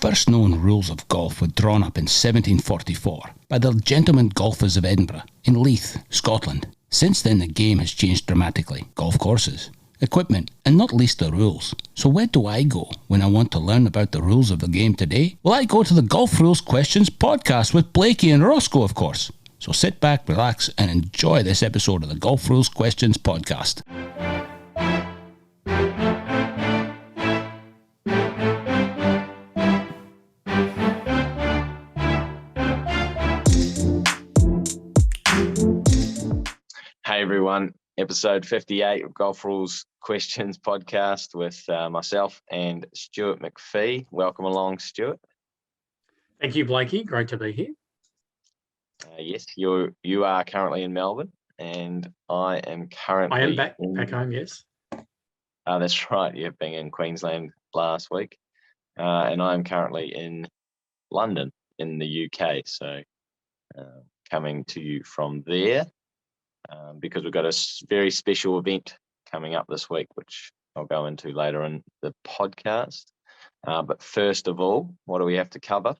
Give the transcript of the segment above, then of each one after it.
first known rules of golf were drawn up in 1744 by the Gentlemen Golfers of Edinburgh in Leith, Scotland. Since then, the game has changed dramatically. Golf courses, equipment, and not least the rules. So where do I go when I want to learn about the rules of the game today? Well, I go to the Golf Rules Questions podcast with Blakey and Roscoe, of course. So sit back, relax, and enjoy this episode of the Golf Rules Questions podcast. Hey everyone, episode 58 of Golf Rules Questions podcast with myself and Stuart McPhee. Welcome along, Stuart. Thank you, Blakey. Great to be here. Yes, you are currently in Melbourne, and I am currently. I am back home. Yes. That's right. You've been in Queensland last week, and I am currently in London in the UK. So, coming to you from there. Because we've got a very special event coming up this week, which I'll go into later in the podcast. But first of all, what do we have to cover?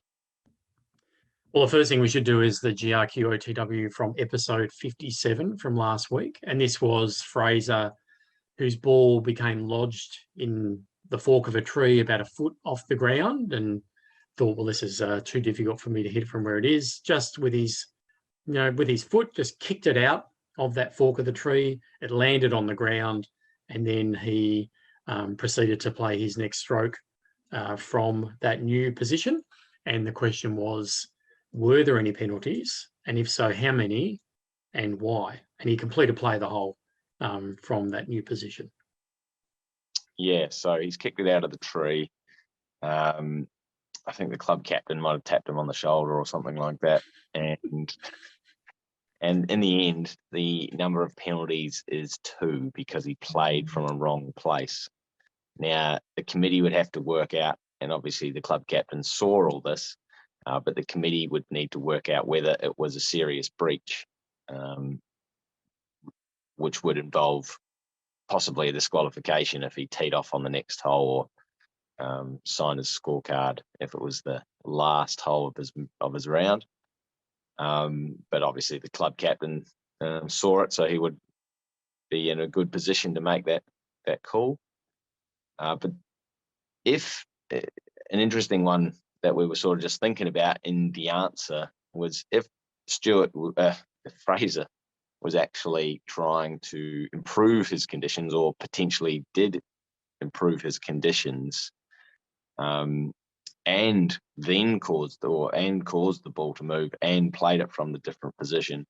Well, the first thing we should do is the GRQ OTW from episode 57 from last week. And this was Fraser, whose ball became lodged in the fork of a tree about a foot off the ground, and thought, well, this is too difficult for me to hit from where it is. Just with his foot, just kicked it out of that fork of the tree. It landed on the ground, and then he proceeded to play his next stroke from that new position. And the question was, were there any penalties? And if so, how many and why? And he completed play the hole from that new position. Yeah, so he's kicked it out of the tree. I think the club captain might have tapped him on the shoulder or something like that. And in the end, the number of penalties is 2 because he played from a wrong place. Now, the committee would have to work out, and obviously the club captain saw all this, but the committee would need to work out whether it was a serious breach, which would involve possibly a disqualification if he teed off on the next hole, or signed his scorecard if it was the last hole of his round. But obviously the club captain saw it, so he would be in a good position to make that call. But if an interesting one that we were sort of just thinking about in the answer was if Fraser was actually trying to improve his conditions, or potentially did improve his conditions, and then caused the ball to move and played it from the different position,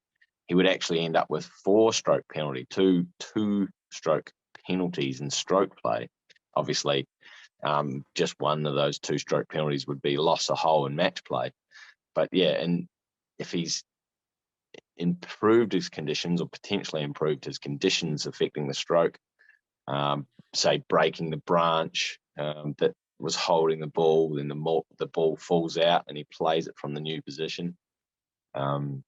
he would actually end up with 4-stroke penalty, two stroke penalties in stroke play. Obviously, just one of those 2-stroke penalties would be loss of hole in match play. But yeah, and if he's improved his conditions, or potentially improved his conditions affecting the stroke, say breaking the branch that was holding the ball, then the ball falls out and he plays it from the new position, then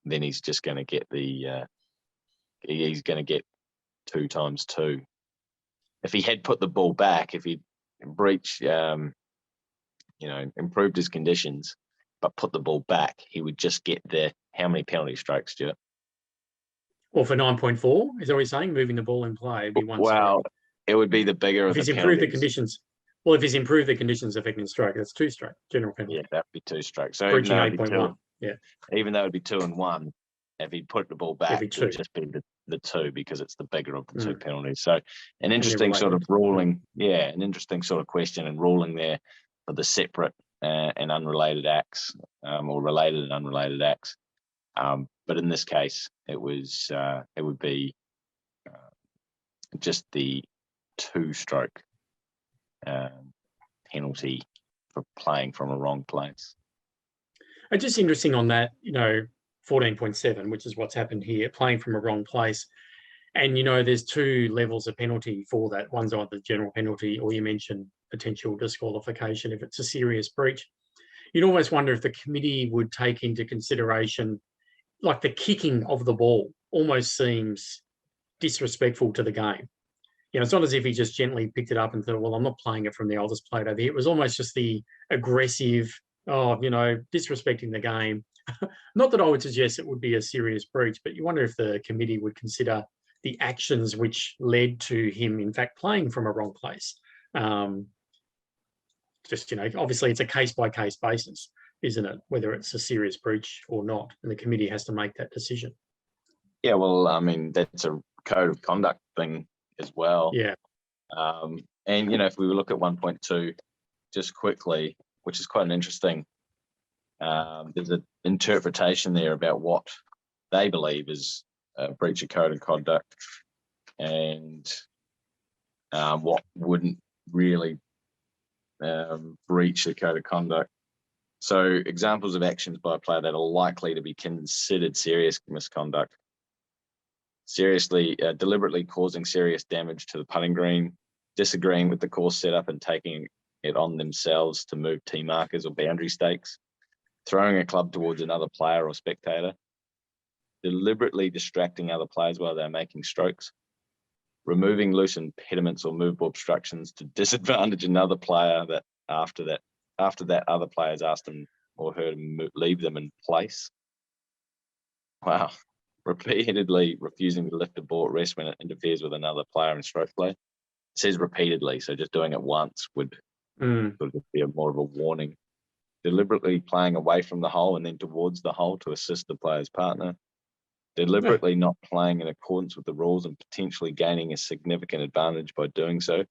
he's just going to get he's going to get 2 times 2. If he had put the ball back, if he breached, improved his conditions, but put the ball back, he would just get how many penalty strokes, Stuart? Well, for 9.4, is that what you're saying? Moving the ball in play would be 1 stroke. It would be the bigger of the penalties. If he's improved the conditions. Well, if he's improved the conditions affecting stroke, that's 2 stroke general penalty. Yeah, that'd be 2 strokes. So breaching 8.1. Yeah. Even though it'd be 2 and 1, if he'd put the ball back, it would just be the 2, because it's the bigger of the 2 penalties. So an interesting sort of ruling, an interesting sort of question and ruling there for the separate and unrelated acts, or related and unrelated acts. But in this case, it would be just the 2-stroke penalty for playing from a wrong place. It's just interesting on that, 14.7, which is what's happened here, playing from a wrong place. And, there's 2 levels of penalty for that. One's either general penalty, or you mentioned potential disqualification if it's a serious breach. You'd almost wonder if the committee would take into consideration, like the kicking of the ball almost seems disrespectful to the game. it's not as if he just gently picked it up and thought, well, I'm not playing it from the oldest plate over here. It was almost just the aggressive, disrespecting the game. Not that I would suggest it would be a serious breach, but you wonder if the committee would consider the actions which led to him, in fact, playing from a wrong place. Obviously it's a case-by-case basis, isn't it? Whether it's a serious breach or not, and the committee has to make that decision. Yeah, well, I mean, that's a code of conduct thing as well. Yeah. And, if we look at 1.2 just quickly, which is quite an interesting, there's an interpretation there about what they believe is a breach of code of conduct and what wouldn't really breach the code of conduct. So examples of actions by a player that are likely to be considered serious misconduct: deliberately causing serious damage to the putting green, disagreeing with the course setup and taking it on themselves to move tee markers or boundary stakes, throwing a club towards another player or spectator, deliberately distracting other players while they're making strokes, removing loose impediments or movable obstructions to disadvantage another player that after that other player has asked him or her to leave them in place. Wow. Repeatedly refusing to lift a ball at rest when it interferes with another player in stroke play. It says repeatedly, so just doing it once would sort of be more of a warning. Deliberately playing away from the hole and then towards the hole to assist the player's partner. Deliberately not playing in accordance with the rules and potentially gaining a significant advantage by doing so,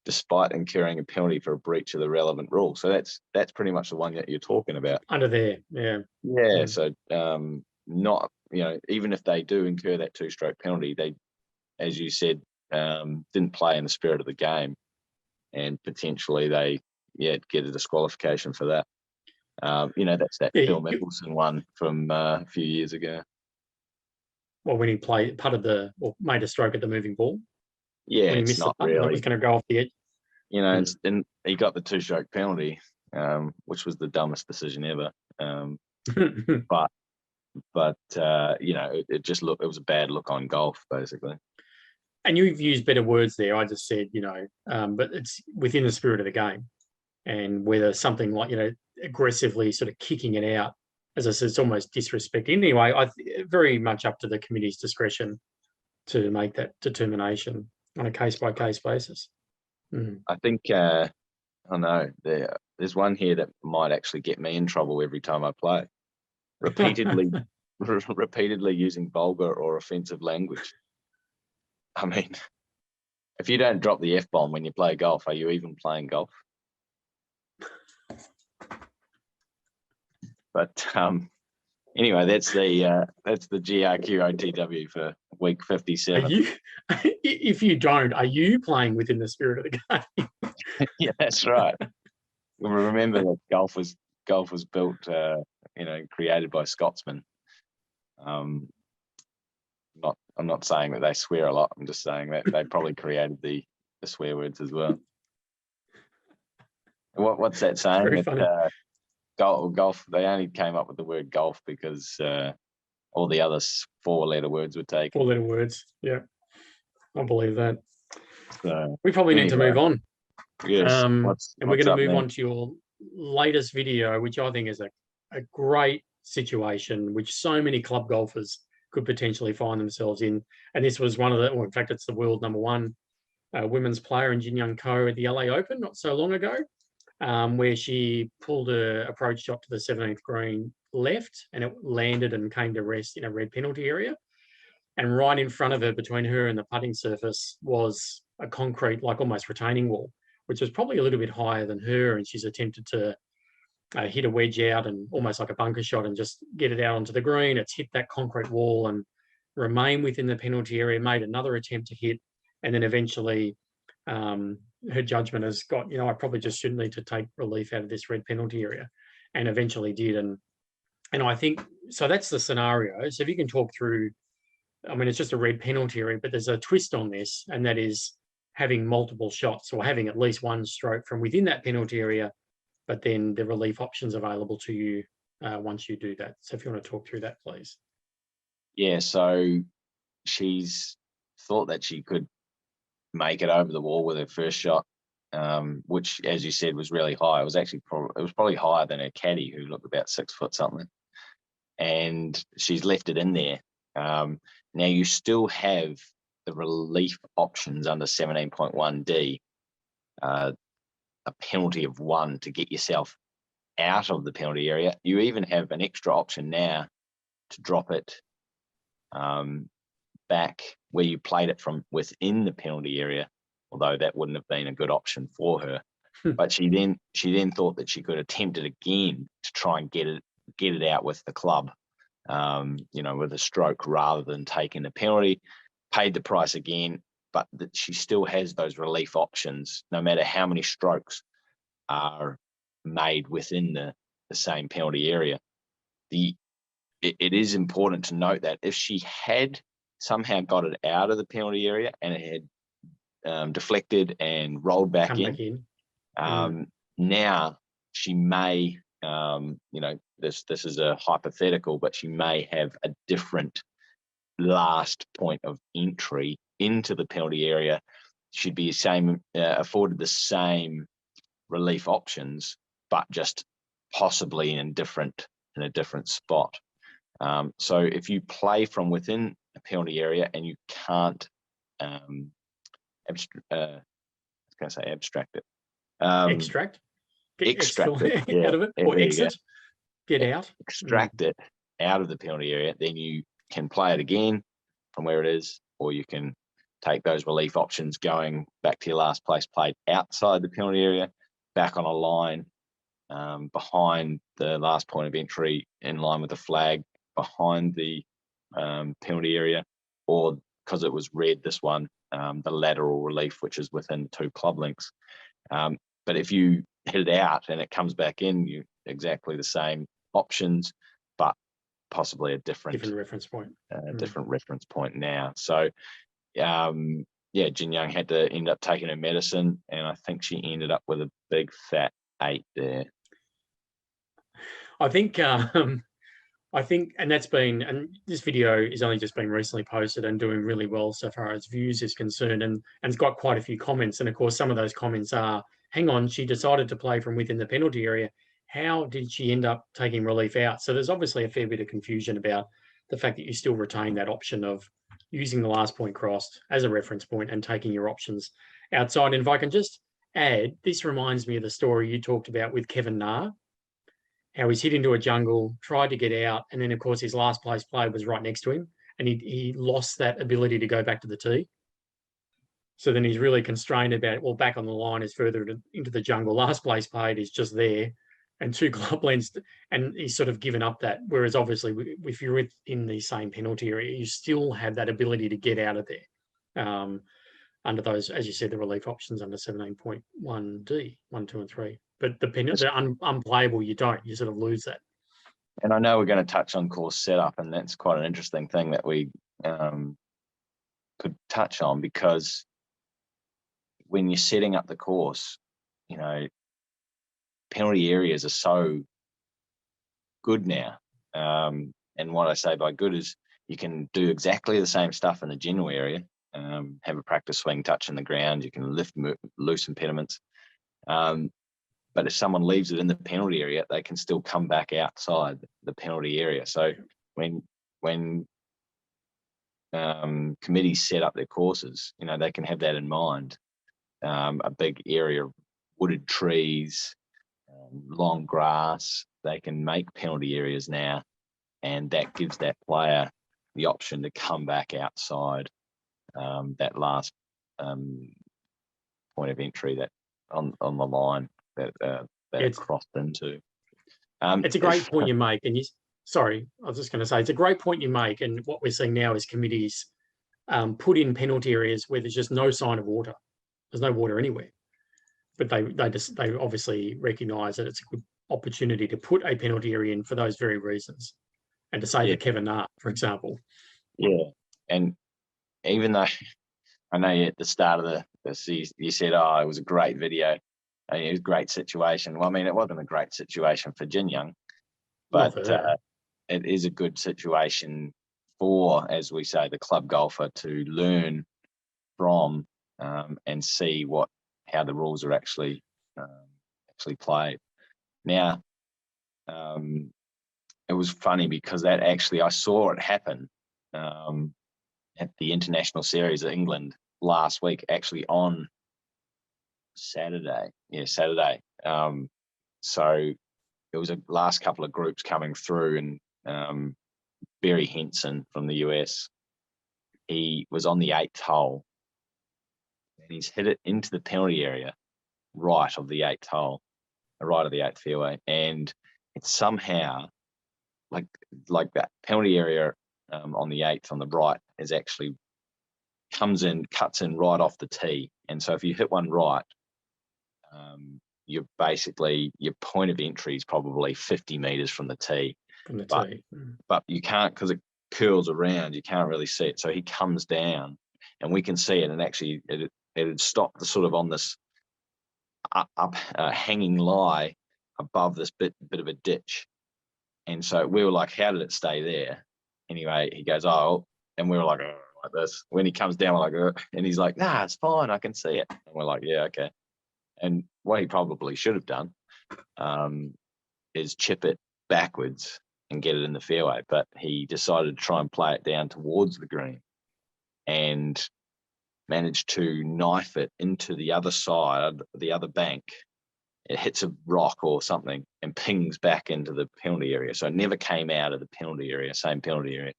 despite incurring a penalty for a breach of the relevant rule. So that's pretty much the one that you're talking about. Under there, yeah. Yeah, so not, even if they do incur that 2-stroke penalty, they, as you said, didn't play in the spirit of the game, and potentially they get a disqualification for that. That's that Phil Mickelson one from a few years ago. Well, when he made a stroke at the moving ball. Yeah, when he missed the putt, that was going to go off the edge. And he got the 2-stroke penalty, which was the dumbest decision ever. But it was a bad look on golf, basically. And you've used better words there. I just said, but it's within the spirit of the game, and whether something like, aggressively sort of kicking it out, as I said, it's almost disrespect. Anyway, very much up to the committee's discretion to make that determination on a case-by-case basis. I think, I know, there's one here that might actually get me in trouble every time I play. Repeatedly using vulgar or offensive language. I mean, if you don't drop the F-bomb when you play golf, are you even playing golf? But anyway, that's the GRQ OTW for week 57. If you don't, are you playing within the spirit of the game? Yeah, that's right. Remember that golf was built, created by Scotsmen. I'm not saying that they swear a lot. I'm just saying that they probably created the swear words as well. What's that saying? Very funny. Golf. They only came up with the word golf because all the other 4-letter words were taken. 4-letter words. Yeah, I believe that. So, we probably need to move on. Yes. And we're going to move on to your latest video, which I think is a great situation, which so many club golfers could potentially find themselves in. And this was in fact, it's the world #1 women's player in Jin Young Ko at the LA Open not so long ago, where she pulled an approach shot to the 17th green left, and it landed and came to rest in a red penalty area. And right in front of her, between her and the putting surface, was a concrete, like almost retaining wall, which was probably a little bit higher than her. And she's attempted to hit a wedge out and almost like a bunker shot and just get it out onto the green. It's hit that concrete wall and remain within the penalty area, made another attempt to hit, and then eventually her judgment has got, I probably just shouldn't need to take relief out of this red penalty area, and eventually did. And I think, so that's the scenario. So if you can talk through, it's just a red penalty area, but there's a twist on this, and that is having multiple shots or having at least one stroke from within that penalty area, but then the relief options available to you once you do that. So if you want to talk through that, please. Yeah, so she's thought that she could make it over the wall with her first shot, which, as you said, was really high. It was actually probably higher than her caddy, who looked about 6 foot something. And she's left it in there. Now you still have the relief options under 17.1D, a penalty of 1 to get yourself out of the penalty area. You even have an extra option now to drop it back where you played it from within the penalty area, although that wouldn't have been a good option for her. But she then thought that she could attempt it again to try and get it out with the club, with a stroke rather than taking the penalty. Paid the price again, but that she still has those relief options no matter how many strokes are made within the same penalty area. It is important to note that if she had somehow got it out of the penalty area and it had deflected and rolled back in. Now she may, this is a hypothetical, but she may have a different last point of entry into the penalty area. She'd be afforded the same relief options, but just possibly in a different spot. So if you play from within a penalty area and you can't abstract it. Extract it out of it, or exit, get out. Extract it out of the penalty area, then you can play it again from where it is, or you can take those relief options going back to your last place played outside the penalty area, back on a line behind the last point of entry, in line with the flag behind the penalty area, or because it was red, this one, the lateral relief, which is within 2 club links. But if you hit it out and it comes back in, you exactly the same options, but possibly a different reference point. Different reference point now. So, Jin Young had to end up taking her medicine, and I think she ended up with a big fat 8 there. I think, and this video is only just been recently posted and doing really well so far as views is concerned, and it's got quite a few comments. And of course, some of those comments are, hang on, she decided to play from within the penalty area. How did she end up taking relief out? So there's obviously a fair bit of confusion about the fact that you still retain that option of using the last point crossed as a reference point and taking your options outside. And if I can just add, this reminds me of the story you talked about with Kevin Na, how he's hit into a jungle, tried to get out, and then, of course, his last place play was right next to him, and he lost that ability to go back to the tee. So then he's really constrained about, well, back on the line is further into the jungle. Last place played is just there, and 2 club lengths, and he's sort of given up that. Whereas, obviously, if you're in the same penalty area, you still have that ability to get out of there under those, as you said, the relief options under 17.1D, 1, 2, and 3. But the unplayable, you don't. You sort of lose that. And I know we're going to touch on course setup, and that's quite an interesting thing that we could touch on, because when you're setting up the course, penalty areas are so good now. And what I say by good is you can do exactly the same stuff in the general area, have a practice swing touching the ground, you can lift loose impediments. But if someone leaves it in the penalty area, they can still come back outside the penalty area. So when committees set up their courses, they can have that in mind. A big area of wooded trees, long grass, they can make penalty areas now, and that gives that player the option to come back outside that last point of entry that on the line that it crossed into. It's a great point you make, and I was just going to say, it's a great point you make, and what we're seeing now is committees put in penalty areas where there's just no sign of water. There's no water anywhere, but they obviously recognise that it's a good opportunity to put a penalty area in for those very reasons, and to say that Kevin Na, for example. Yeah, and even though I know at the start of this, you said, "Oh, it was a great video. It was a great situation." Well, I mean, it wasn't a great situation for Jin Young, but it is a good situation for, as we say, the club golfer to learn from and see how the rules are actually played. Now, it was funny because I saw it happen at the International Series of England last week, actually on Saturday. Yeah, Saturday. So it was a last couple of groups coming through, and Barry Henson from the US, he was on the 8th hole, and he's hit it into the penalty area right of the 8th hole, right of the 8th fairway, and it's somehow like that penalty area on the 8th on the right is actually cuts in right off the tee. And so if you hit one right, you're basically, your point of entry is probably 50 meters from the tee. But you can't, because it curls around, you can't really see it. So he comes down and we can see it, and actually it had stopped sort of on this hanging lie above this bit of a ditch. And so we were like, how did it stay there? Anyway, he goes, oh, and we were like, oh, like this. When he comes down, we're like, oh, and he's like, nah, it's fine, I can see it. And we're like, yeah, okay. And what he probably should have done is chip it backwards and get it in the fairway. But he decided to try and play it down towards the green and managed to knife it into the other side, the other bank. It hits a rock or something and pings back into the penalty area. So it never came out of the penalty area, same penalty area,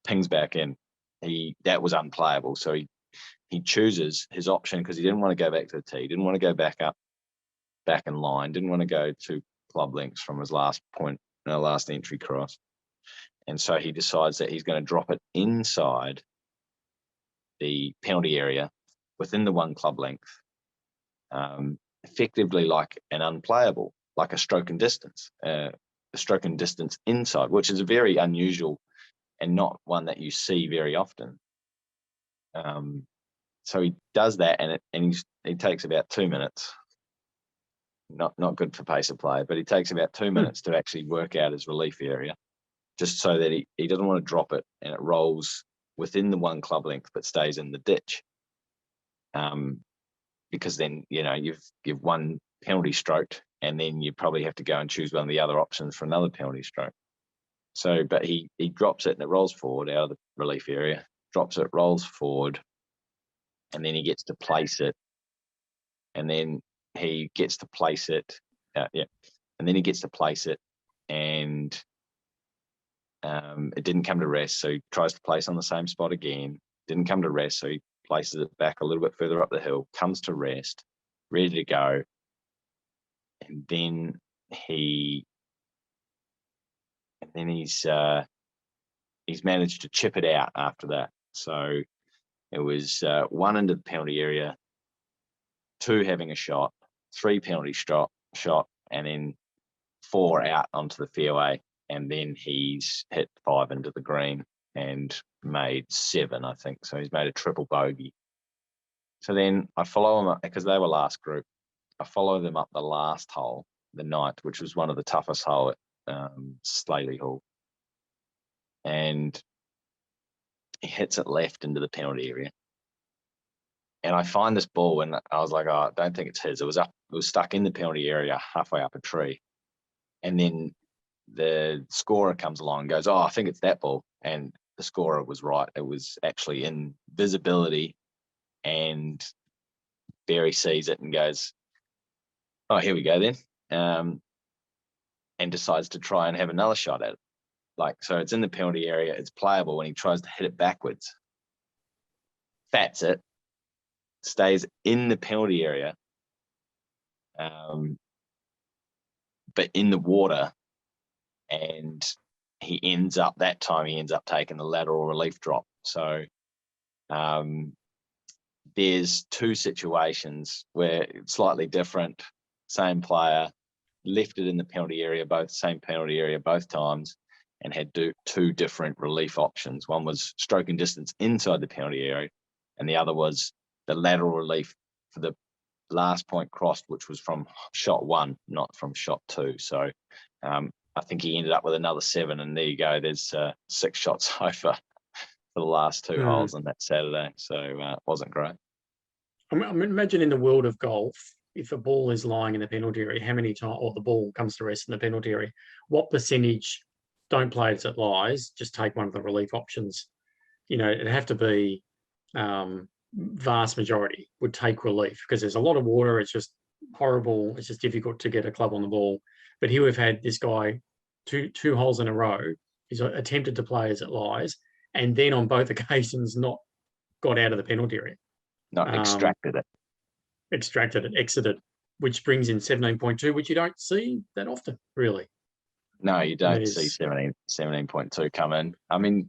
pings back in. That was unplayable. So he chooses his option because he didn't want to go back to the tee, didn't want to go back in line, didn't want to go 2 club lengths from his last point, last entry cross. And so he decides that he's going to drop it inside the penalty area within the 1 club length, effectively like an unplayable, like a stroke and distance inside, which is a very unusual and not one that you see very often. So he does that, and he takes about 2 minutes. Not good for pace of play, but he takes about 2 minutes to actually work out his relief area, just so that he doesn't want to drop it and it rolls within the 1 club length but stays in the ditch. Because then, you've 1 penalty stroke, and then you probably have to go and choose one of the other options for another penalty stroke. So, but he drops it and it rolls forward out of the relief area, drops it, rolls forward, and then he gets to place it. And then he gets to place it. And then he gets to place it, and it didn't come to rest. So he tries to place on the same spot again. Didn't come to rest. So he places it back a little bit further up the hill, comes to rest, ready to go. And then he's managed to chip it out after that. So it was 1 into the penalty area, 2 having a shot, 3 penalty shot, and then 4 out onto the fairway. And then he's hit 5 into the green and made 7, I think. So he's made a triple bogey. So then I follow him up, because they were last group. I follow them up the last hole, the 9th, which was one of the toughest hole at Slaley Hall. And he hits it left into the penalty area. And I find this ball, and I was like, oh, I don't think it's his. It was stuck in the penalty area halfway up a tree. And then the scorer comes along and goes, oh, I think it's that ball. And the scorer was right. It was actually in visibility, and Barry sees it and goes, oh, here we go then. And decides to try and have another shot at it. So it's in the penalty area, it's playable, and he tries to hit it backwards. Fats it, stays in the penalty area, but in the water, and he ends up taking the lateral relief drop. So there's 2 situations where it's slightly different. Same player, left it in the penalty area, same penalty area both times, and had 2 different relief options. One was stroke and distance inside the penalty area, and the other was the lateral relief for the last point crossed, which was from shot 1, not from shot 2. So I think he ended up with another 7, and there you go. There's 6 shots over for the last 2 holes on that Saturday. So it wasn't great. Imagine in the world of golf, if a ball is lying in the penalty area, how many times, or the ball comes to rest in the penalty area, what percentage don't play as it lies, just take one of the relief options? It'd have to be vast majority would take relief because there's a lot of water. It's just horrible. It's just difficult to get a club on the ball. But here we've had this guy two holes in a row. He's attempted to play as it lies, and then on both occasions not got out of the penalty area. Not extracted it. Exited, which brings in 17.2, which you don't see that often, really. No, you don't see 17.2 come in. I mean,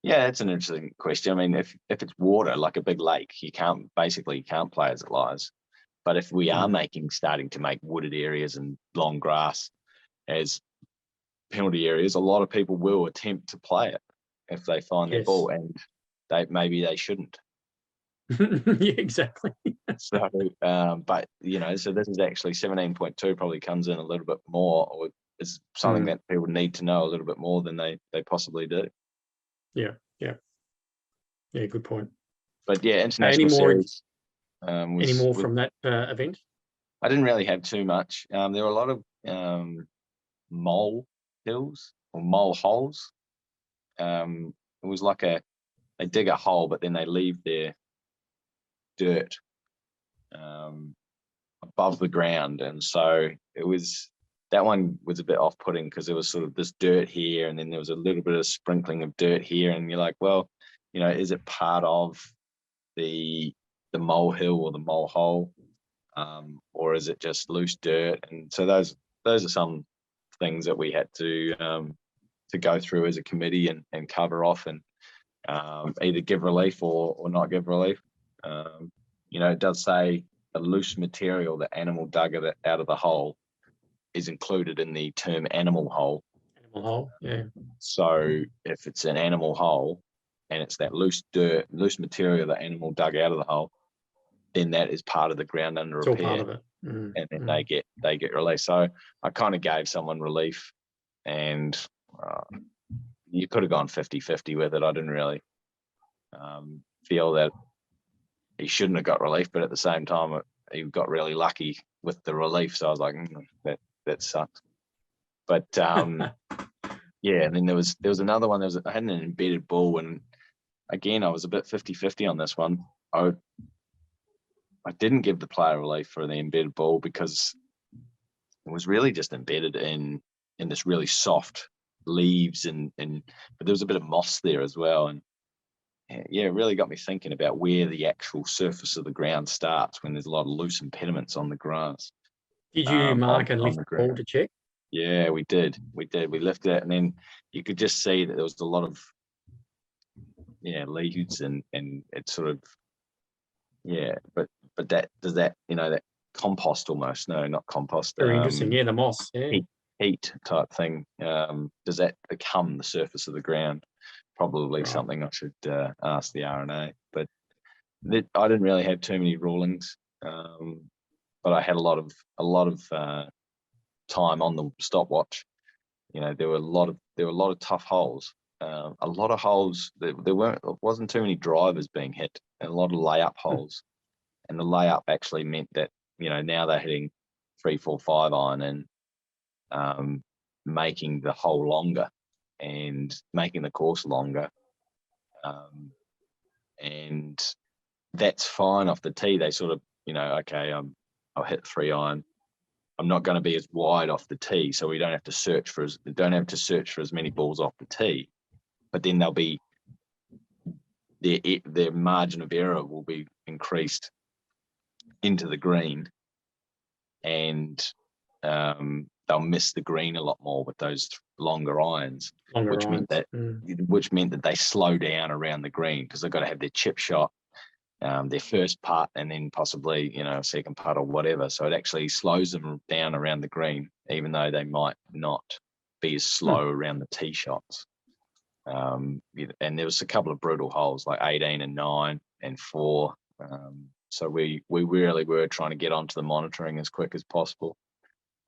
yeah, it's an interesting question. I mean, if it's water, like a big lake, you can't play as it lies. But if we are starting to make wooded areas and long grass as penalty areas, a lot of people will attempt to play it if they find their ball, and maybe they shouldn't. Yeah, exactly. So, but so this is actually 17.2 probably comes in a little bit more, or is something that people need to know a little bit more than they possibly do. Yeah. Good point. But yeah, international series. Any more from that event? I didn't really have too much. There were a lot of mole hills or mole holes. It was like they dig a hole, but then they leave their dirt above the ground, and so that one was a bit off-putting because there was sort of this dirt here, and then there was a little bit of sprinkling of dirt here, and you're like, well, is it part of the molehill or the mole hole, or is it just loose dirt? And so those are some things that we had to go through as a committee and cover off and either give relief or not give relief. It does say a loose material that animal dug out of the hole is included in the term animal hole. Animal hole, yeah. So if it's an animal hole and it's that loose material that animal dug out of the hole, then that is part of the ground under repair. It's all part of it. And then they get relief. So I kind of gave someone relief, and you could have gone 50-50 with it. I didn't really feel that he shouldn't have got relief, but at the same time, he got really lucky with the relief. So I was like, that sucks. But yeah, and then there was another one. I had an embedded ball, and again, I was a bit 50-50 on this one. I didn't give the player relief for the embedded ball because it was really just embedded in this really soft leaves, but there was a bit of moss there as well, and yeah, it really got me thinking about where the actual surface of the ground starts when there's a lot of loose impediments on the grass. Did you mark and lift the ball to check? Yeah, we did. We lifted it, and then you could just see that there was a lot of leaves and it sort of but that does that that compost almost. No, not compost. Very interesting. Yeah, the moss. Yeah. Heat type thing. Does that become the surface of the ground? Probably something I should ask the RNA. But I didn't really have too many rulings, but I had a lot of time on the stopwatch. There were a lot of tough holes. A lot of holes. There wasn't too many drivers being hit, and a lot of layup holes. And the layup actually meant that now they're hitting 3, 4, 5 iron and making the hole longer and making the course longer. And that's fine off the tee. They sort of, okay, I'll hit 3 iron. I'm not going to be as wide off the tee, so we don't have to search for as many balls off the tee. But then they'll be their margin of error will be increased into the green, and they'll miss the green a lot more with those longer irons, which meant that they slow down around the green because they've got to have their chip shot, their first putt, and then possibly a second putt or whatever. So it actually slows them down around the green, even though they might not be as slow around the tee shots. And there was a couple of brutal holes like 18 and 9 and 4. So we really were trying to get onto the monitoring as quick as possible.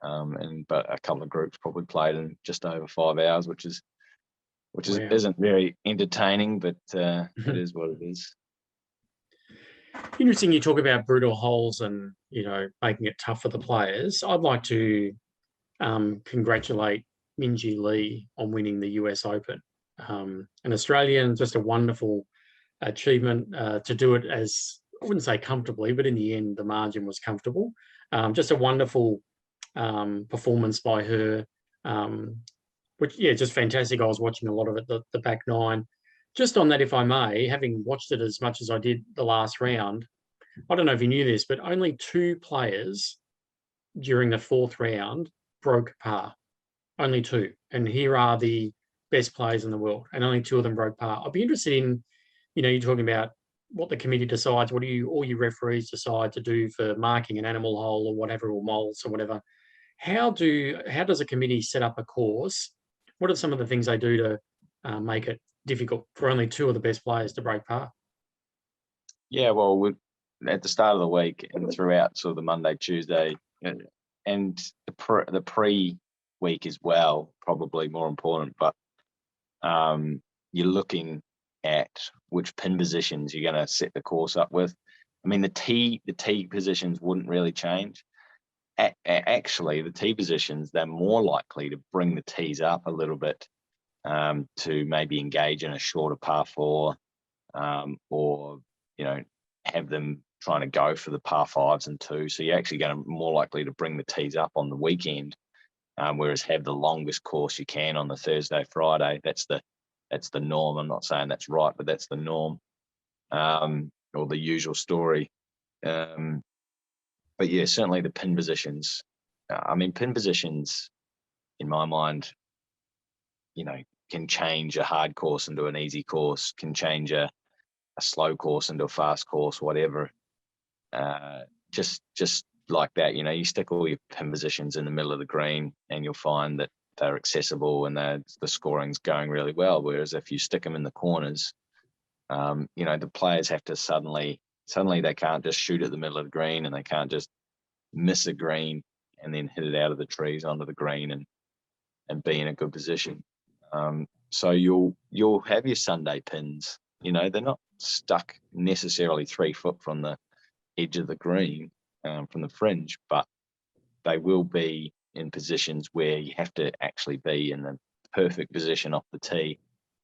But a couple of groups probably played in just over 5 hours, which isn't very entertaining, but it is what it is. Interesting you talk about brutal holes and, making it tough for the players. I'd like to congratulate Minjee Lee on winning the US Open. An Australian, just a wonderful achievement to do it as, I wouldn't say comfortably, but in the end, the margin was comfortable. Just a wonderful performance by her, just fantastic. I was watching a lot of it, the back nine. Just on that, if I may, having watched it as much as I did the last round, I don't know if you knew this, but only 2 players during the 4th round broke par. Only 2. And here are the best players in the world, and only 2 of them broke par. I'd be interested in, you're talking about what the committee decides, what do all your referees decide to do for marking an animal hole or whatever, or moles or whatever. How does a committee set up a course? What are some of the things they do to make it difficult for only 2 of the best players to break par? Yeah, well, at the start of the week and throughout sort of the Monday, Tuesday, and the pre-week as well, probably more important, but you're looking at which pin positions you're going to set the course up with. I mean, the tee positions wouldn't really change. Actually, the tee positions, they're more likely to bring the tees up a little bit to maybe engage in a shorter par 4 or, have them trying to go for the par 5s and 2. So you're actually going to more likely to bring the tees up on the weekend, whereas have the longest course you can on the Thursday, Friday. That's the norm. I'm not saying that's right, but that's the norm, or the usual story. But yeah, certainly the pin positions. Pin positions, in my mind, can change a hard course into an easy course, can change a slow course into a fast course, whatever. Just like that, you stick all your pin positions in the middle of the green and you'll find that they're accessible and the scoring's going really well. Whereas if you stick them in the corners, the players have to suddenly they can't just shoot at the middle of the green, and they can't just miss a green and then hit it out of the trees onto the green and be in a good position. So you'll have your Sunday pins. They're not stuck necessarily 3 foot from the edge of the green, from the fringe, but they will be in positions where you have to actually be in the perfect position off the tee,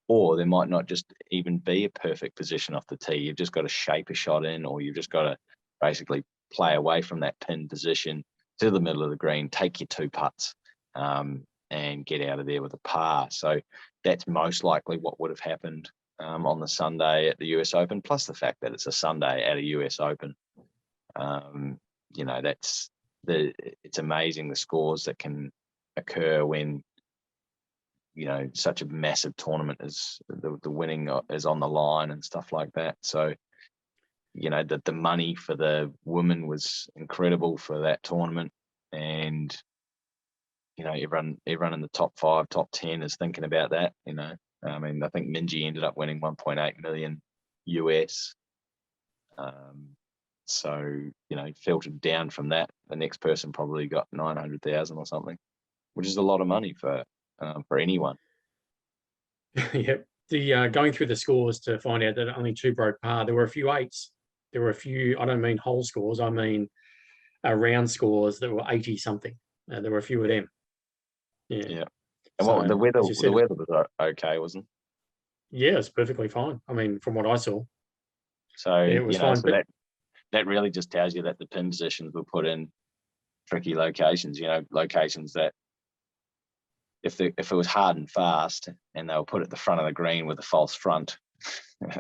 or there might not just even be a perfect position off the tee. You've just got to shape a shot in, or you've just got to basically play away from that pin position to the middle of the green, take your 2 putts, and get out of there with a par. So that's most likely what would have happened on the Sunday at the US Open, plus the fact that it's a Sunday at a US Open. It's amazing the scores that can occur when such a massive tournament is the winning is on the line and stuff like that. So the money for the women was incredible for that tournament, and everyone in the top 5, top 10 is thinking about that. I think Minjee ended up winning 1.8 million US. So filtered down from that, the next person probably got 900,000 or something, which is a lot of money for anyone. Yep. The going through the scores to find out that only 2 broke par. There were a few 8s. There were a few. I don't mean whole scores. I mean round scores that were 80 something. There were a few of them. Yeah. And so, the weather was okay, wasn't it? Yeah, it's perfectly fine. From what I saw. So it was fine. So that really just tells you that the pin positions were put in tricky locations. Locations that if it was hard and fast and they were put at the front of the green with a false front,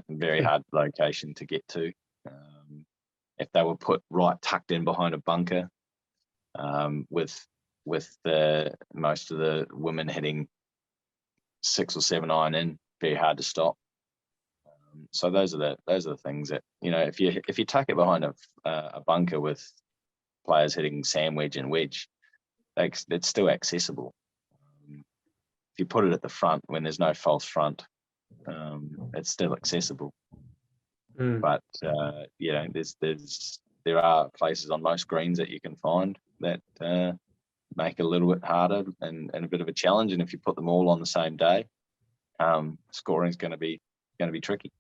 very hard location to get to. If they were put right tucked in behind a bunker, with the most of the women hitting 6 or 7 iron in, very hard to stop. So those are the things that if you tuck it behind a bunker with players hitting sandwich and wedge, it's still accessible. If you put it at the front when there's no false front, it's still accessible. But there are places on most greens that you can find that make it a little bit harder and a bit of a challenge. And if you put them all on the same day, scoring is going to be tricky.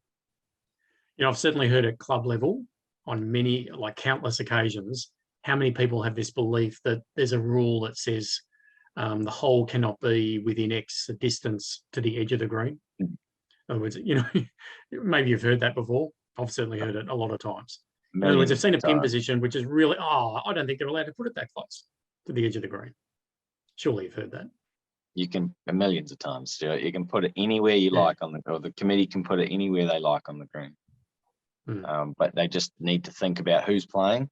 I've certainly heard at club level on many, like countless occasions, how many people have this belief that there's a rule that says the hole cannot be within X distance to the edge of the green. In other words, maybe you've heard that before. I've certainly heard it a lot of times. In other words, I've seen a pin position which is really, I don't think they're allowed to put it that close to the edge of the green. Surely you've heard that. You can, millions of times, Stuart. You can put it anywhere you like or the committee can put it anywhere they like on the green. But they just need to think about who's playing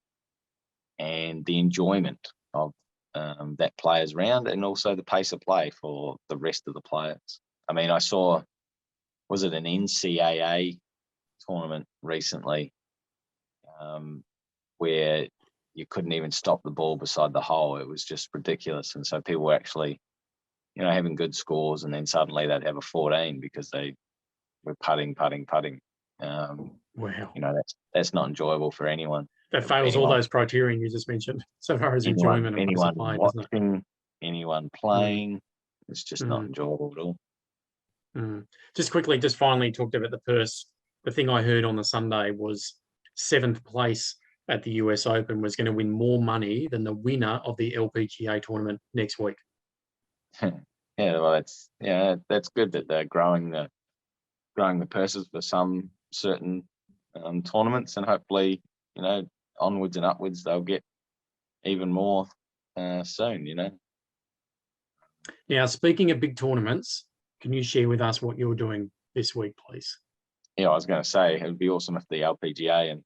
and the enjoyment of that player's round, and also the pace of play for the rest of the players. I mean, I saw, was it an NCAA tournament recently where you couldn't even stop the ball beside the hole? It was just ridiculous. And so people were actually, having good scores, and then suddenly they'd have a 14 because they were putting. Wow. That's not enjoyable for anyone. That fails all those criteria you just mentioned, so far as enjoyment and anyone play, watching, anyone playing. It's just not enjoyable at all. Just quickly, just finally talked about the purse. The thing I heard on the Sunday was 7th place at the US Open was going to win more money than the winner of the LPGA tournament next week. Yeah, well, that's good that they're growing the purses for some certain tournaments, and hopefully, onwards and upwards, they'll get even more soon. Now, speaking of big tournaments, can you share with us what you're doing this week, please? Yeah, I was going to say it would be awesome if the LPGA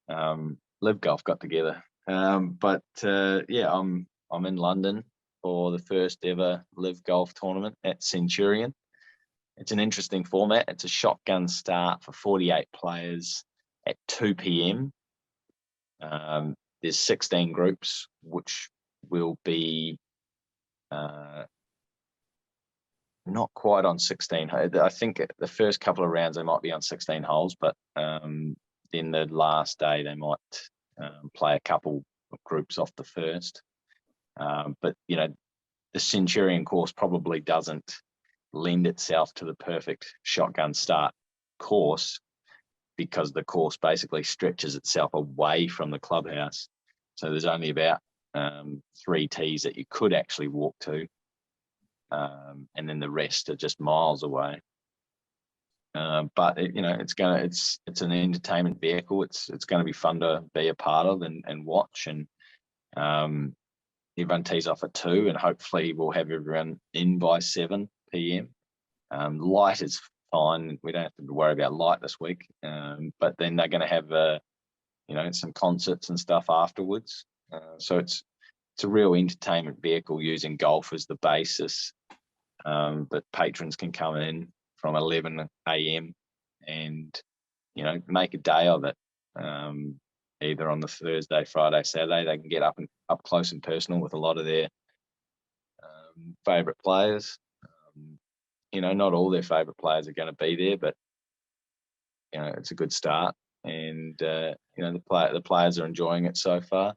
and Live Golf got together. But I'm in London for the first ever Live Golf tournament at Centurion. It's an interesting format. It's a shotgun start for 48 players at 2 p.m. There's 16 groups, which will be not quite on 16. I think the first couple of rounds they might be on 16 holes, but then the last day they might play a couple of groups off the first. But the Centurion course probably doesn't lend itself to the perfect shotgun start course, because the course basically stretches itself away from the clubhouse. So there's only about 3 tees that you could actually walk to. And then the rest are just miles away. But it's an entertainment vehicle. It's going to be fun to be a part of and watch. And everyone tees off at 2, and hopefully we'll have everyone in by 7 p.m. Light is fine. We don't have to worry about light this week. But then they're going to have some concerts and stuff afterwards. So it's a real entertainment vehicle using golf as the basis. But patrons can come in from 11 a.m. and make a day of it. Either on the Thursday, Friday, Saturday, they can get up close and personal with a lot of their favourite players. Not all their favourite players are going to be there, but it's a good start, and the players are enjoying it so far.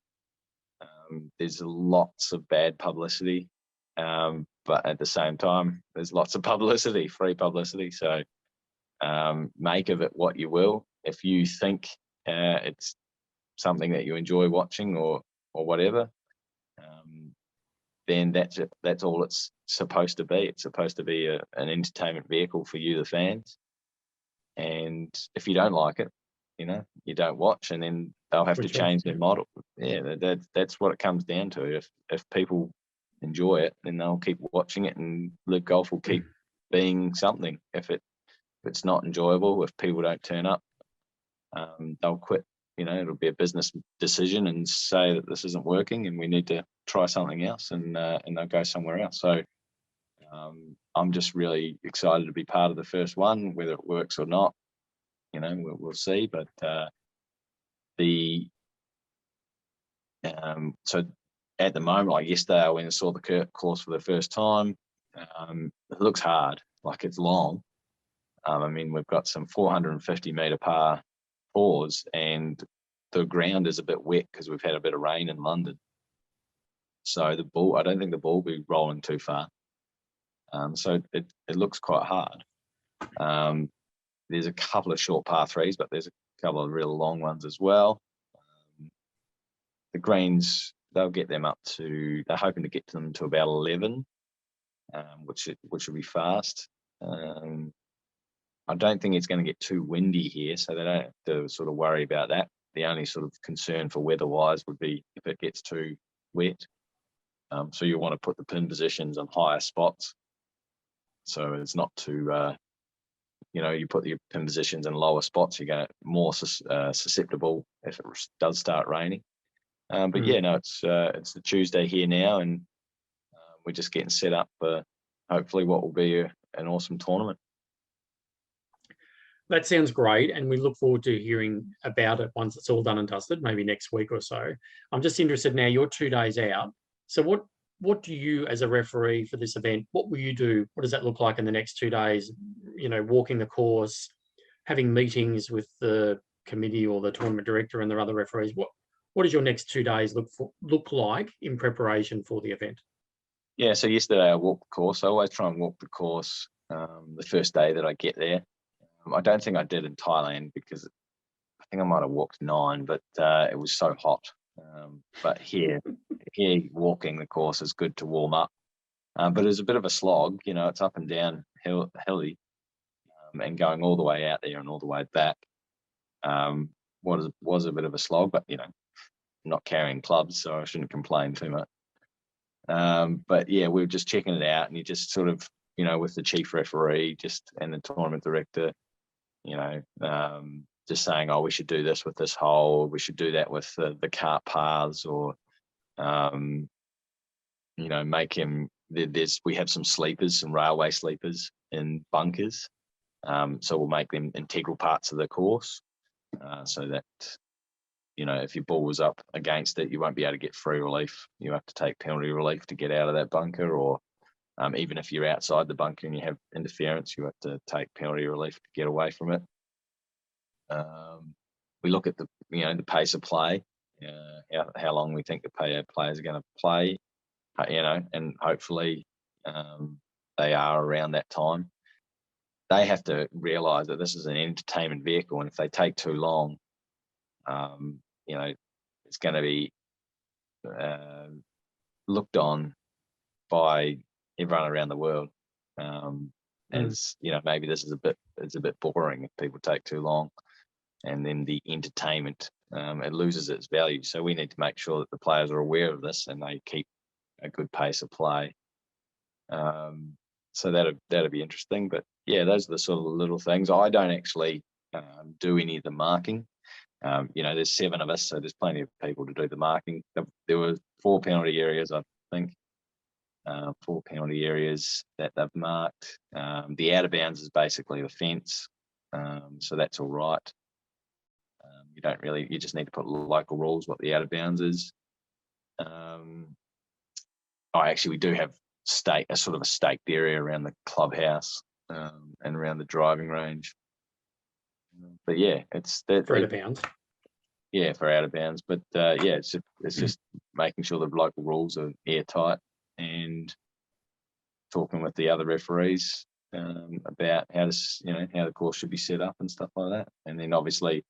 There's lots of bad publicity, but at the same time, there's lots of publicity, free publicity. So make of it what you will. If you think it's something that you enjoy watching or whatever, then that's all it's supposed to be. It's supposed to be an entertainment vehicle for you, the fans. And if you don't like it, you don't watch, and then they'll have to change their model. Yeah, that's what it comes down to. If people enjoy it, then they'll keep watching it, and Live Golf will keep being something. If it's not enjoyable, if people don't turn up, they'll quit. It'll be a business decision and say that this isn't working and we need to try something else, and they'll go somewhere else. So I'm just really excited to be part of the first one. Whether it works or not, we'll see. But so at the moment, like yesterday, I went and saw the course for the first time. It looks hard, like it's long. We've got some 450 metre par 4s, and the ground is a bit wet because we've had a bit of rain in London. So I don't think the ball will be rolling too far. So it looks quite hard. There's a couple of short par 3s, but there's a couple of real long ones as well. the greens, they'll get them up to, they're hoping to get them to about 11, which will be fast. I don't think it's going to get too windy here, so they don't have to sort of worry about that. The only sort of concern for weather-wise would be if it gets too wet. So you want to put the pin positions on higher spots, so it's not too, you put your pin positions in lower spots, you're going to more susceptible if it does start raining. But yeah, no, it's the Tuesday here now, and we're just getting set up for hopefully what will be an awesome tournament. That sounds great, and we look forward to hearing about it once it's all done and dusted, maybe next week or so. I'm just interested now, you're 2 days out. So what do you, as a referee for this event, what will you do? What does that look like in the next 2 days? Walking the course, having meetings with the committee or the tournament director and the other referees. What does your next 2 days look like in preparation for the event? Yeah, so yesterday I walked the course. I always try and walk the course the first day that I get there. I don't think I did in Thailand because I think I might have walked 9, but it was so hot. But here walking the course is good to warm up. But it's a bit of a slog, it's up and down hilly, and going all the way out there and all the way back was a bit of a slog, but not carrying clubs, so I shouldn't complain too much. But yeah, we were just checking it out, and you just sort of, with the chief referee and the tournament director, just saying, oh, we should do this with this hole, we should do that with the cart paths, or make him. We have some sleepers, some railway sleepers in bunkers, so we'll make them integral parts of the course, so that if your ball was up against it, you won't be able to get free relief. You have to take penalty relief to get out of that bunker, or even if you're outside the bunker and you have interference, you have to take penalty relief to get away from it. We look at the pace of play, how long we think the players are going to play, and hopefully they are around that time. They have to realise that this is an entertainment vehicle, and if they take too long, it's going to be looked on by everyone around the world as maybe this is a bit boring if people take too long, and then the entertainment it loses its value. So we need to make sure that the players are aware of this and they keep a good pace of play. So that'll be interesting. But yeah, those are the sort of little things. I don't actually do any of the marking. There's 7 of us, so there's plenty of people to do the marking. There were 4 penalty areas, I think. 4 penalty areas that they've marked. The out of bounds is basically the fence, so that's all right. You just need to put local rules what the out of bounds is. We do have a sort of a staked area around the clubhouse and around the driving range. But yeah, it's that for out of bounds. Yeah, for out of bounds. But it's just making sure the local rules are airtight and talking with the other referees about how the course should be set up and stuff like that. And then obviously,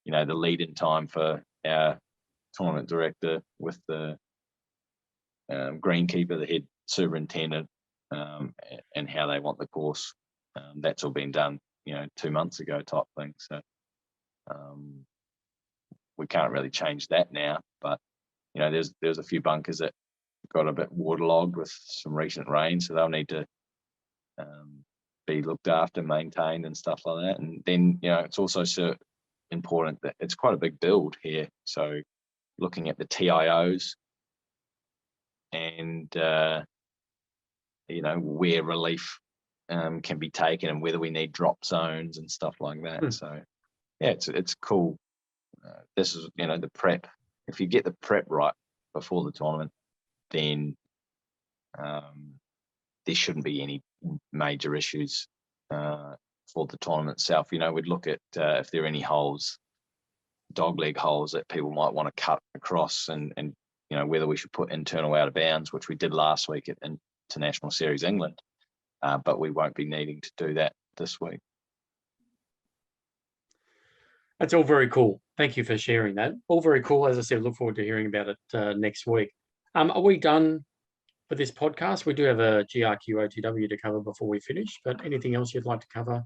the lead-in time for our tournament director with the greenkeeper, the head superintendent, and how they want the course. That's all been done, 2 months ago type thing. So we can't really change that now. But there's a few bunkers that got a bit waterlogged with some recent rain, so they'll need to be looked after, maintained, and stuff like that. And then it's also so important that it's quite a big build here. So looking at the TIOs and where relief can be taken and whether we need drop zones and stuff like that. So yeah, it's cool. This is the prep. If you get the prep right before the tournament, then there shouldn't be any major issues for the tournament itself. We'd look at if there are any holes, dogleg holes that people might want to cut across, and whether we should put internal out of bounds, which we did last week at International Series England, but we won't be needing to do that this week. That's all very cool. Thank you for sharing that. All very cool. As I said, look forward to hearing about it next week. Are we done for this podcast? We do have a GRQ OTW to cover before we finish, but anything else you'd like to cover?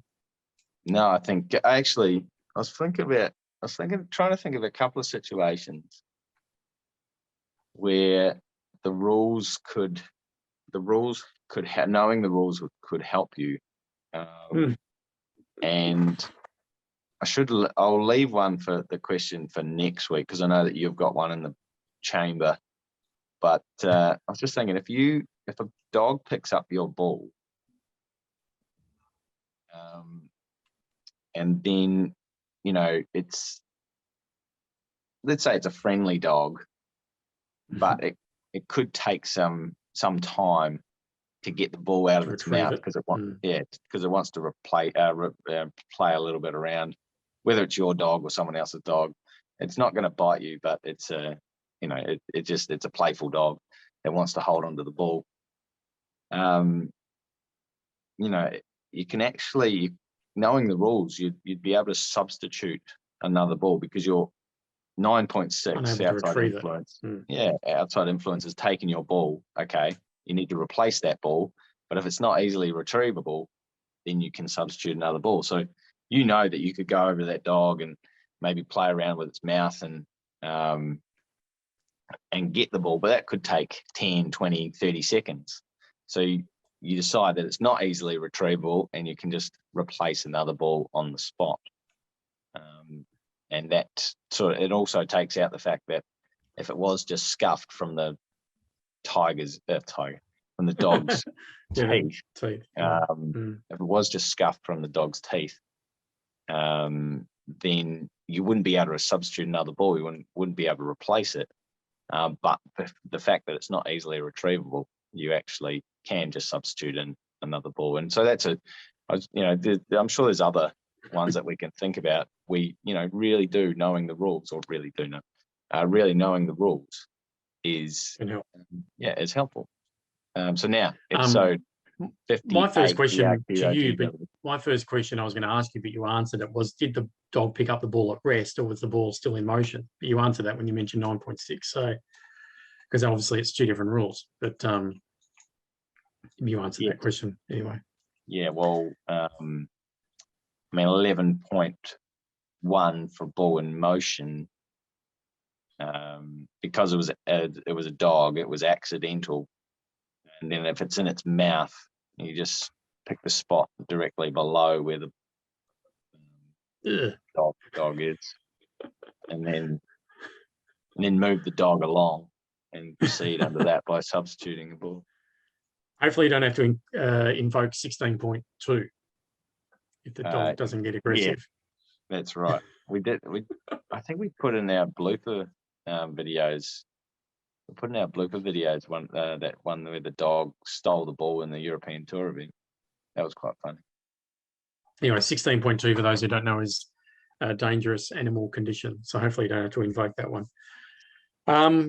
No, I think I was trying to think of a couple of situations where knowing the rules could help you. And I'll leave one for the question for next week, because I know that you've got one in the chamber. But I was just thinking, if a dog picks up your ball, and then, let's say it's a friendly dog, but it could take some time to get the ball out of its mouth, because it wants to play a little bit around, whether it's your dog or someone else's dog. It's not going to bite you, but it's it's a playful dog that wants to hold onto the ball. You can actually, knowing the rules, you'd be able to substitute another ball, because your 9.6 outside influence, outside influence has taken your ball. Okay, you need to replace that ball, but if it's not easily retrievable, then you can substitute another ball. So that you could go over to that dog and maybe play around with its mouth and get the ball, but that could take 10, 20, 30 seconds. So you decide that it's not easily retrievable, and you can just replace another ball on the spot. And that it also takes out the fact that if it was just scuffed from the from the dog's teeth, if it was just scuffed from the dog's teeth, then you wouldn't be able to substitute another ball. You wouldn't be able to replace it. But the fact that it's not easily retrievable, you actually can just substitute in another ball. And so I'm sure there's other ones that we can think about. We, really do knowing the rules, or really knowing the rules is helpful. So now episode 50. My first question to you, but my first question I was going to ask you, but you answered it, was, did the dog pick up the ball at rest, or was the ball still in motion? But you answered that when you mentioned 9.6. So, because obviously it's two different rules, but you answered that question anyway. Yeah, well, 11.1 for ball in motion, because it was a dog, it was accidental. And then if it's in its mouth, you just pick the spot directly below where the dog is, and then move the dog along and proceed under that by substituting a ball. Hopefully you don't have to invoke 16.2 if the dog doesn't get aggressive. Yeah, that's right. I think we put in our blooper videos. We put in our blooper videos that one where the dog stole the ball in the European Tour event. That was quite funny. Anyway, 16.2, for those who don't know, is a dangerous animal condition. So hopefully you don't have to invoke that one.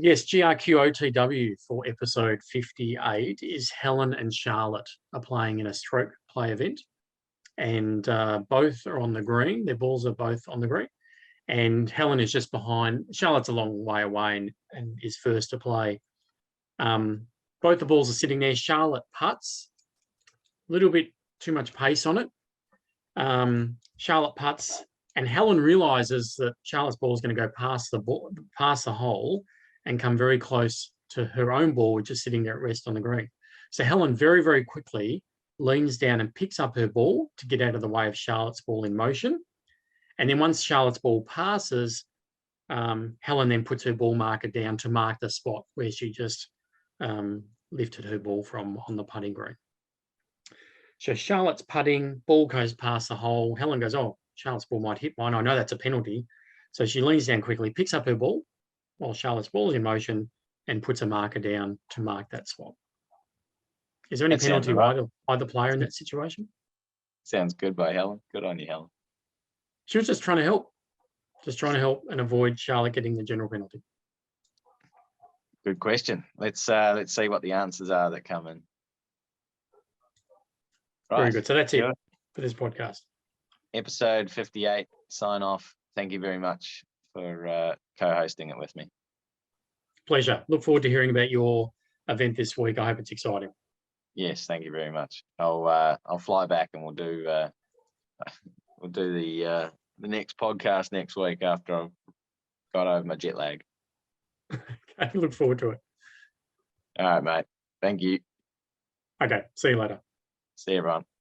Yes, GRQ OTW for episode 58 is Helen and Charlotte are playing in a stroke play event. And both are on the green. Their balls are both on the green. And Helen is just behind. Charlotte's a long way away and is first to play. Both the balls are sitting there. Charlotte putts. A little bit too much pace on it. Charlotte putts, and Helen realises that Charlotte's ball is going to go past the hole and come very close to her own ball, which is sitting there at rest on the green. So Helen very, very quickly leans down and picks up her ball to get out of the way of Charlotte's ball in motion. And then once Charlotte's ball passes, Helen then puts her ball marker down to mark the spot where she just lifted her ball from on the putting green. So Charlotte's putting, ball goes past the hole. Helen goes, oh, Charlotte's ball might hit mine. I know that's a penalty. So she leans down quickly, picks up her ball while Charlotte's ball is in motion, and puts a marker down to mark that spot. Is there any penalty by either player in that situation? Sounds good by Helen. Good on you, Helen. She was just trying to help. Just trying to help and avoid Charlotte getting the general penalty. Good question. Let's see what the answers are that come in. Right. Very good. So that's it for this podcast. Episode 58. Sign off. Thank you very much for co-hosting it with me. Pleasure. Look forward to hearing about your event this week. I hope it's exciting. Yes, thank you very much. I'll fly back and we'll do the next podcast next week after I've got over my jet lag. I look forward to it. All right, mate. Thank you. Okay. See you later. See you, everyone.